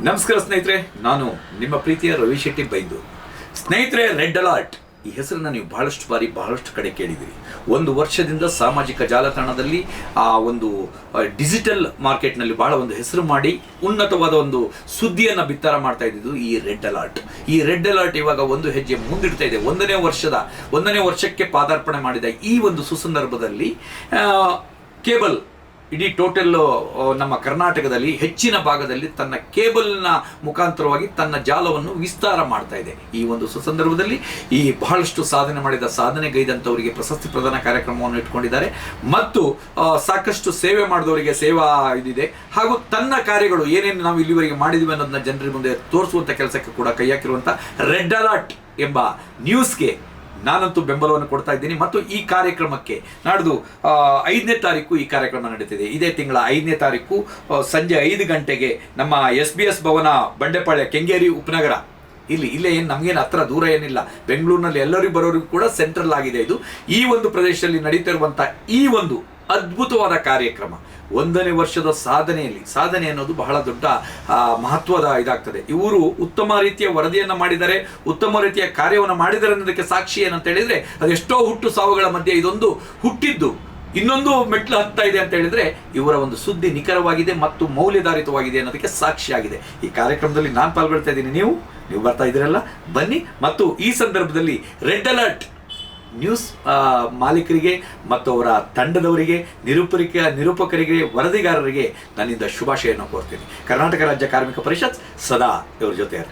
ನಮಸ್ಕಾರ ಸ್ನೇಹಿತರೆ, ನಾನು ನಿಮ್ಮ ಪ್ರೀತಿಯ ರವಿ ಶೆಟ್ಟಿ ಬೈಂದು. ಸ್ನೇಹಿತರೆ, ರೆಡ್ ಅಲರ್ಟ್ ಈ ಹೆಸರನ್ನು ನೀವು ಬಹಳಷ್ಟು ಕಡೆ ಕೇಳಿದಿರಿ. ಒಂದು ವರ್ಷದಿಂದ ಸಾಮಾಜಿಕ ಜಾಲತಾಣದಲ್ಲಿ ಆ ಒಂದು ಡಿಜಿಟಲ್ ಮಾರ್ಕೆಟ್ನಲ್ಲಿ ಬಹಳ ಒಂದು ಹೆಸರು ಮಾಡಿ ಉನ್ನತವಾದ ಒಂದು ಸುದ್ದಿಯನ್ನು ಬಿತ್ತರ ಮಾಡ್ತಾ ಇದ್ದಿದ್ದು ಈ ರೆಡ್ ಅಲರ್ಟ್. ಈ ರೆಡ್ ಅಲರ್ಟ್ ಇವಾಗ ಒಂದು ಹೆಜ್ಜೆ ಮುಂದಿಡ್ತಾ ಇದೆ. ಒಂದನೇ ವರ್ಷಕ್ಕೆ ಪಾದಾರ್ಪಣೆ ಮಾಡಿದ ಈ ಒಂದು ಸುಸಂದರ್ಭದಲ್ಲಿ ಕೇಬಲ್ ಇಡೀ ಟೋಟಲ್ ನಮ್ಮ ಕರ್ನಾಟಕದಲ್ಲಿ ಹೆಚ್ಚಿನ ಭಾಗದಲ್ಲಿ ತನ್ನ ಕೇಬಲ್ನ ಮುಖಾಂತರವಾಗಿ ತನ್ನ ಜಾಲವನ್ನು ವಿಸ್ತಾರ ಮಾಡ್ತಾ ಇದೆ. ಈ ಒಂದು ಸುಸಂದರ್ಭದಲ್ಲಿ ಈ ಬಹಳಷ್ಟು ಸಾಧನೆ ಮಾಡಿದ ಸಾಧನೆಗೈದಂಥವರಿಗೆ ಪ್ರಶಸ್ತಿ ಪ್ರದಾನ ಕಾರ್ಯಕ್ರಮವನ್ನು ಇಟ್ಕೊಂಡಿದ್ದಾರೆ ಮತ್ತು ಸಾಕಷ್ಟು ಸೇವೆ ಮಾಡಿದವರಿಗೆ ಸೇವಾ ಇದಿದೆ. ಹಾಗೂ ತನ್ನ ಕಾರ್ಯಗಳು ಏನೇನು ನಾವು ಇಲ್ಲಿವರೆಗೆ ಮಾಡಿದ್ವಿ ಅನ್ನೋದನ್ನ ಜನರ ಮುಂದೆ ತೋರಿಸುವಂಥ ಕೆಲಸಕ್ಕೆ ಕೂಡ ಕೈ ಹಾಕಿರುವಂಥ ರೆಡ್ ಅಲರ್ಟ್ ಎಂಬ ನ್ಯೂಸ್ಗೆ ನಾನಂತೂ ಬೆಂಬಲವನ್ನು ಕೊಡ್ತಾ ಇದ್ದೀನಿ. ಮತ್ತು ಈ ಕಾರ್ಯಕ್ರಮಕ್ಕೆ ನಾಡ್ದು 5ನೇ ತಾರೀಕು ಈ ಕಾರ್ಯಕ್ರಮ ನಡೀತಿದೆ. ಇದೇ ತಿಂಗಳ 5ನೇ ತಾರೀಕು ಸಂಜೆ 5 ಗಂಟೆಗೆ ನಮ್ಮ SBS ಭವನ, ಬಂಡೆಪಾಳ್ಯ, ಕೆಂಗೇರಿ ಉಪನಗರ, ಇಲ್ಲೇ ಏನು ನಮಗೇನು ಹತ್ರ ದೂರ ಏನಿಲ್ಲ, ಬೆಂಗಳೂರಿನಲ್ಲಿ ಎಲ್ಲರಿಗೂ ಬರೋರಿಗೂ ಕೂಡ ಸೆಂಟ್ರಲ್ ಆಗಿದೆ. ಇದು ಈ ಒಂದು ಪ್ರದೇಶದಲ್ಲಿ ನಡೀತಿರುವಂಥ ಈ ಒಂದು ಅದ್ಭುತವಾದ ಕಾರ್ಯಕ್ರಮ 1ನೇ ವರ್ಷದ ಸಾಧನೆ ಅನ್ನೋದು ಬಹಳ ದೊಡ್ಡ ಮಹತ್ವದ ಇದಾಗ್ತದೆ. ಇವರು ಉತ್ತಮ ರೀತಿಯ ವರದಿಯನ್ನು ಮಾಡಿದ್ದಾರೆ, ಉತ್ತಮ ರೀತಿಯ ಕಾರ್ಯವನ್ನು ಮಾಡಿದ್ದಾರೆ ಅನ್ನೋದಕ್ಕೆ ಸಾಕ್ಷಿ ಏನಂತ ಹೇಳಿದ್ರೆ, ಅದೆಷ್ಟೋ ಹುಟ್ಟು ಸಾವುಗಳ ಮಧ್ಯೆ ಇದೊಂದು ಹುಟ್ಟಿದ್ದು ಇನ್ನೊಂದು ಮೆಟ್ಲು ಹತ್ತಾ ಇದೆ ಅಂತ ಹೇಳಿದ್ರೆ ಇವರ ಒಂದು ಸುದ್ದಿ ನಿಖರವಾಗಿದೆ ಮತ್ತು ಮೌಲ್ಯಧಾರಿತವಾಗಿದೆ ಅನ್ನೋದಕ್ಕೆ ಸಾಕ್ಷಿಯಾಗಿದೆ. ಈ ಕಾರ್ಯಕ್ರಮದಲ್ಲಿ ನಾನು ಪಾಲ್ಗೊಳ್ತಾ ಇದ್ದೀನಿ, ನೀವು ಬರ್ತಾ ಇದ್ದೀರಲ್ಲ, ಬನ್ನಿ. ಮತ್ತು ಈ ಸಂದರ್ಭದಲ್ಲಿ ರೆಡ್ ಅಲರ್ಟ್ ನ್ಯೂಸ್ ಮಾಲೀಕರಿಗೆ ಮತ್ತು ಅವರ ತಂಡದವರಿಗೆ, ನಿರೂಪಕರಿಗೆ, ವರದಿಗಾರರಿಗೆ ನನ್ನಿಂದ ಶುಭಾಶಯವನ್ನು ಕೋರ್ತೀನಿ. ಕರ್ನಾಟಕ ರಾಜ್ಯ ಕಾರ್ಮಿಕ ಪರಿಷತ್ ಸದಾ ಇವ್ರ ಜೊತೆ ಇರುತ್ತೆ.